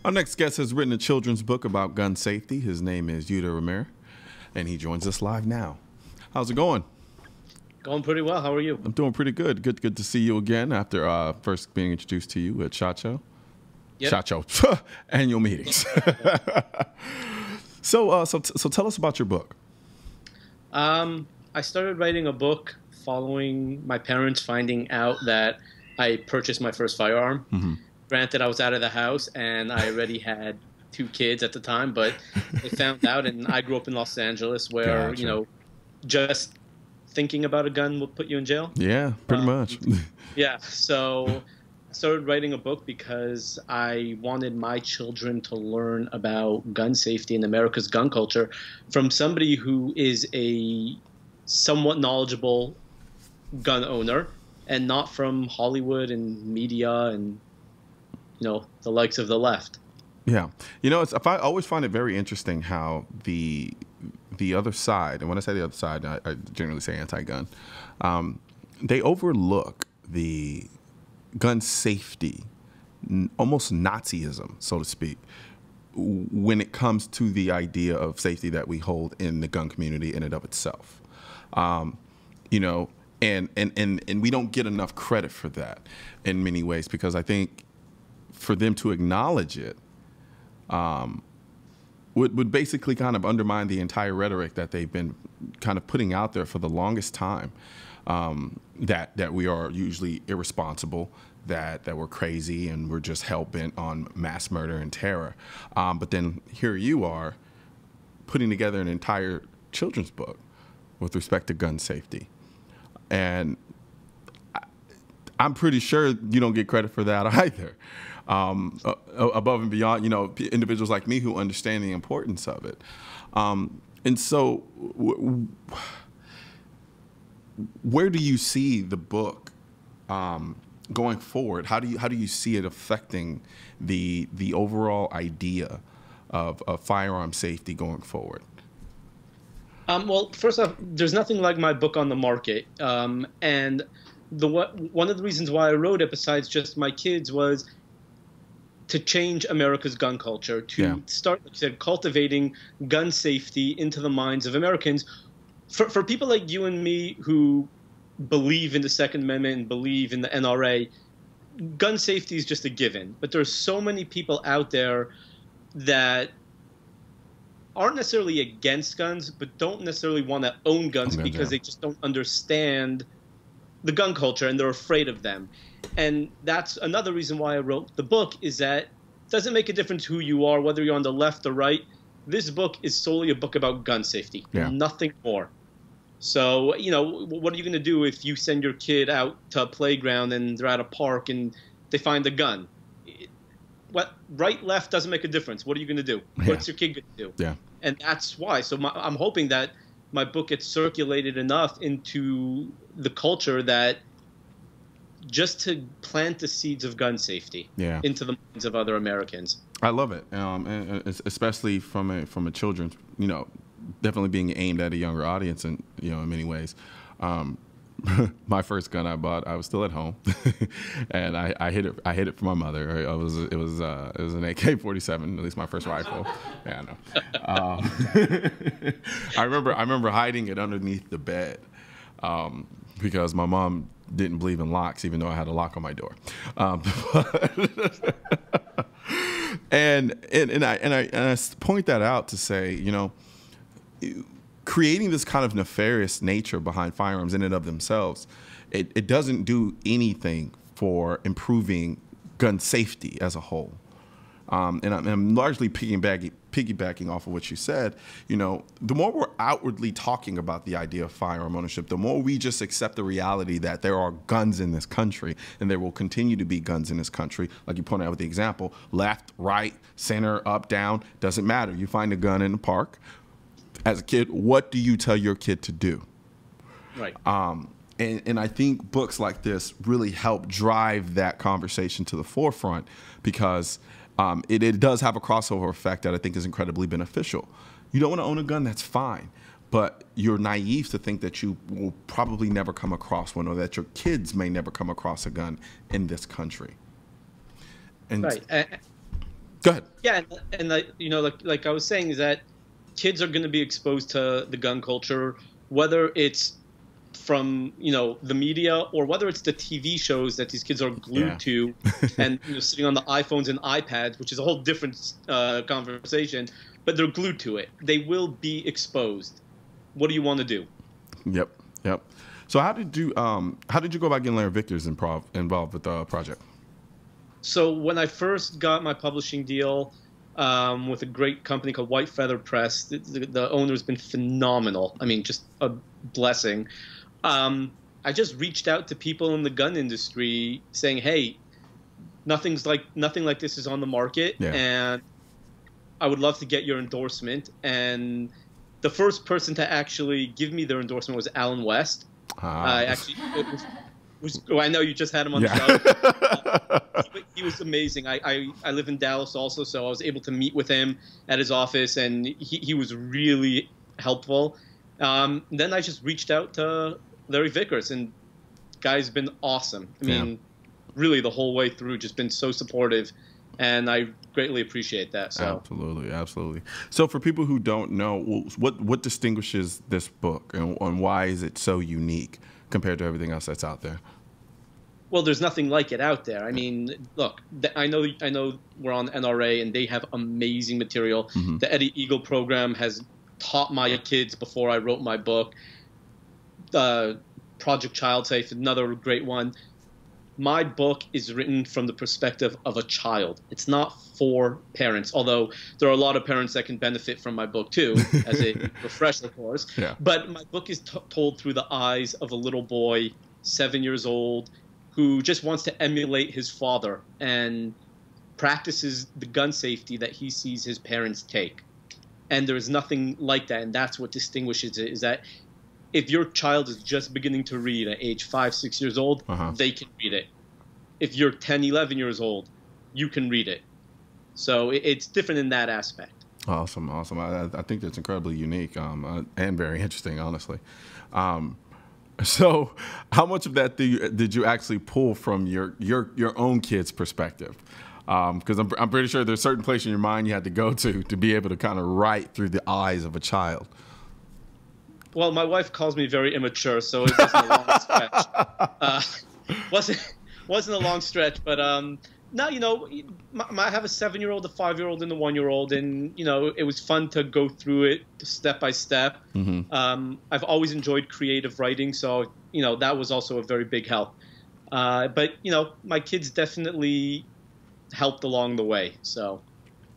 Our next guest has written a children's book about gun safety. His name is Yehuda Remer, and he joins us live now. How's it going? Going pretty well. How are you? I'm doing pretty good. Good to see you again after first being introduced to you at SHOT Show. Yep. SHOT Show annual meetings. So tell us about your book. I started writing a book following my parents finding out that I purchased my first firearm. Mm-hmm. Granted, I was out of the house and I already had 2 kids at the time, but they found out, and I grew up in Los Angeles where, Gotcha. you know, just thinking about a gun will put you in jail. Yeah, pretty much. Yeah, so I started writing a book because I wanted my children to learn about gun safety and America's gun culture from somebody who is a somewhat knowledgeable gun owner and not from Hollywood and media and, you know, the likes of the left. Yeah. You know, I always find it very interesting how the other side, and when I say the other side, I generally say anti-gun, they overlook the gun safety, almost Nazism, so to speak, when it comes to the idea of safety that we hold in the gun community in and of itself. You know, and we don't get enough credit for that in many ways, because I think for them to acknowledge it would basically kind of undermine the entire rhetoric that they've been kind of putting out there for the longest time, that we are usually irresponsible, that we're crazy and we're just hell-bent on mass murder and terror. But then here you are putting together an entire children's book with respect to gun safety. And I'm pretty sure you don't get credit for that either. Above and beyond, you know, individuals like me who understand the importance of it. And so where do you see the book going forward? How do you see it affecting the overall idea of firearm safety going forward? Well, first off, there's nothing like my book on the market. And one of the reasons why I wrote it, besides just my kids, was to change America's gun culture, to start, like you said, cultivating gun safety into the minds of Americans. For people like you and me who believe in the Second Amendment and believe in the NRA, gun safety is just a given. But there's so many people out there that aren't necessarily against guns, but don't necessarily want to own guns because they just don't understand the gun culture and they're afraid of them. And that's another reason why I wrote the book, is that it doesn't make a difference who you are, whether you're on the left or right. This book is solely a book about gun safety, nothing more. So, you know, what are you going to do if you send your kid out to a playground and they're at a park and they find a gun? Right, left doesn't make a difference. What are you going to do? What's your kid going to do? Yeah. And that's why. So I'm hoping that my book gets circulated enough into the culture that just to plant the seeds of gun safety into the minds of other Americans. I love it, and especially from a children's, you know, definitely being aimed at a younger audience, and you know, in many ways. My first gun I bought, I was still at home, and I hid it for my mother. It was an AK-47, at least my first rifle. Yeah, I know. I remember hiding it underneath the bed because my mom didn't believe in locks, even though I had a lock on my door. And I point that out to say, you know, creating this kind of nefarious nature behind firearms in and of themselves, it doesn't do anything for improving gun safety as a whole. And I'm largely piggybacking off of what you said. You know, the more we're outwardly talking about the idea of firearm ownership, the more we just accept the reality that there are guns in this country, and there will continue to be guns in this country. Like you pointed out with the example, left, right, center, up, down, doesn't matter. You find a gun in the park. As a kid, what do you tell your kid to do? Right. And I think books like this really help drive that conversation to the forefront, because it does have a crossover effect that I think is incredibly beneficial. You don't want to own a gun, that's fine. But you're naive to think that you will probably never come across one, or that your kids may never come across a gun in this country. And right. Go ahead. Yeah, and you know, like I was saying, is that kids are going to be exposed to the gun culture, whether it's from, you know, the media or whether it's the TV shows that these kids are glued to, and, you know, sitting on the iPhones and iPads, which is a whole different conversation, but they're glued to it. They will be exposed. What do you want to do? Yep. So how did you go about getting Larry Victor's involved with the project? So when I first got my publishing deal with a great company called White Feather Press, the owner's been phenomenal. I mean, just a blessing. I just reached out to people in the gun industry saying, hey, nothing like this is on the market, and I would love to get your endorsement. And the first person to actually give me their endorsement was Alan West. Actually, I know you just had him on the show. He was amazing. I live in Dallas also, so I was able to meet with him at his office, and he was really helpful. Then I just reached out to Larry Vickers, and guy's been awesome. I mean, really the whole way through, just been so supportive, and I greatly appreciate that. So absolutely. So for people who don't know, what distinguishes this book, and why is it so unique compared to everything else that's out there? Well, there's nothing like it out there. I mean, look, I know we're on NRA, and they have amazing material. Mm-hmm. The Eddie Eagle program has taught my kids before I wrote my book. Project Child Safe, another great one. My book is written from the perspective of a child. It's not for parents, although there are a lot of parents that can benefit from my book too, as a refresher course. Yeah. But my book is told through the eyes of a little boy, 7 years old, who just wants to emulate his father and practices the gun safety that he sees his parents take. And there's nothing like that, and that's what distinguishes it, is that if your child is just beginning to read at age 5, 6 years old, they can read it. If you're 10, 11 years old, you can read it. So it's different in that aspect. Awesome. I think that's incredibly unique and very interesting, honestly. So how much of that did you actually pull from your own kid's perspective? Because I'm pretty sure there's a certain place in your mind you had to go to be able to kind of write through the eyes of a child. Well, my wife calls me very immature, so it wasn't a long stretch. Wasn't a long stretch, but now, you know, I have a 7-year-old, a 5-year-old, and a 1-year-old, and, you know, it was fun to go through it step by step. Mm-hmm. I've always enjoyed creative writing, so, you know, that was also a very big help. But, you know, my kids definitely helped along the way. So.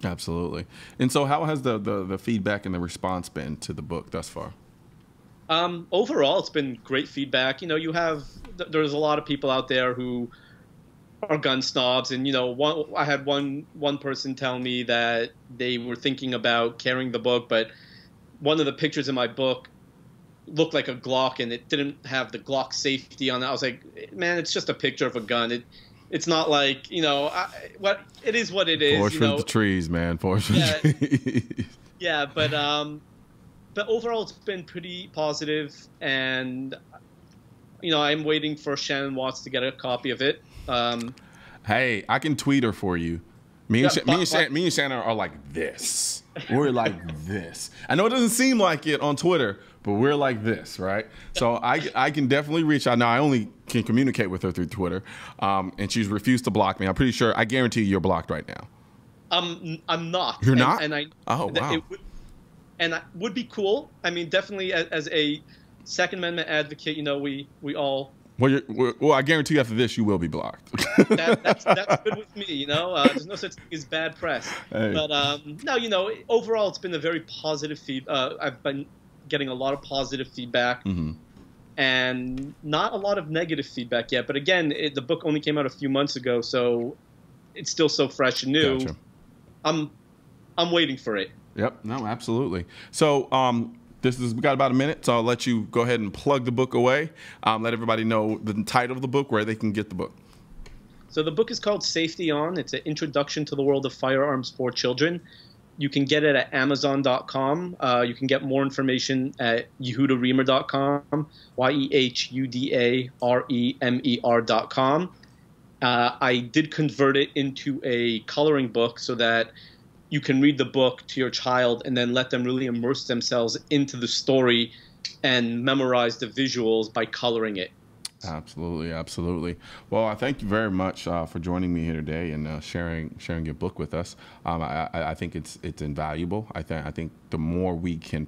Absolutely. And so how has the feedback and the response been to the book thus far? Overall, it's been great feedback. You know, there's a lot of people out there who are gun snobs, and, you know, I had one person tell me that they were thinking about carrying the book, but one of the pictures in my book looked like a Glock, and it didn't have the Glock safety on it. I was like, man, it's just a picture of a gun. It's not like, you know, it is what it is. Forest for the trees, man. Forest for the trees. Yeah, but overall, it's been pretty positive, and, you know, I'm waiting for Shannon Watts to get a copy of it. Hey, I can tweet her for you. Me and Shannon are like this. We're like this. I know it doesn't seem like it on Twitter, but we're like this, right? So I can definitely reach out. Now, I only can communicate with her through Twitter, and she's refused to block me. I'm pretty sure, I guarantee you're blocked right now. I'm not. You're not? Oh, wow. And it would be cool. I mean, definitely as a Second Amendment advocate, you know, we all. Well, I guarantee you after this, you will be blocked. That's good with me, you know. There's no such thing as bad press. Hey. But no, you know, overall, it's been a very positive I've been getting a lot of positive feedback, and not a lot of negative feedback yet. But again, the book only came out a few months ago, so it's still so fresh and new. Gotcha. I'm waiting for it. Yep. No, absolutely. So we got about a minute, so I'll let you go ahead and plug the book away. Let everybody know the title of the book, where they can get the book. So the book is called Safety On. It's an introduction to the world of firearms for children. You can get it at Amazon.com. You can get more information at YehudaRemer.com, YehudaRemer.com. I did convert it into a coloring book so that you can read the book to your child and then let them really immerse themselves into the story and memorize the visuals by coloring it. Absolutely, absolutely. Well, I thank you very much for joining me here today and sharing your book with us. I think it's invaluable. I think the more we can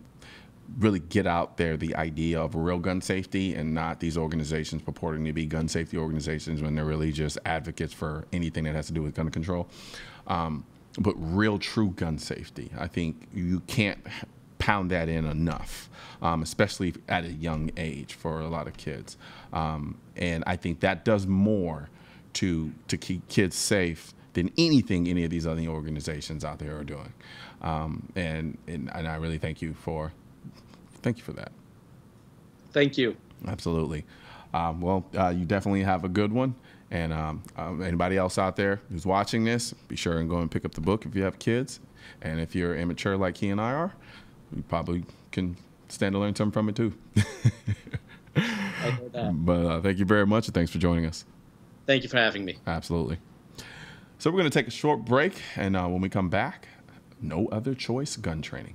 really get out there the idea of real gun safety and not these organizations purporting to be gun safety organizations when they're really just advocates for anything that has to do with gun control. But real, true gun safety. I think you can't pound that in enough, especially at a young age for a lot of kids. And I think that does more to keep kids safe than anything any of these other organizations out there are doing. And I really thank you for that. Thank you. Absolutely. Well, you definitely have a good one. And anybody else out there who's watching this, be sure and go and pick up the book if you have kids. And if you're immature like he and I are, you probably can stand to learn something from it too. I know that. But thank you very much, and thanks for joining us. Thank you for having me. Absolutely. So we're going to take a short break, and when we come back, no other choice gun training.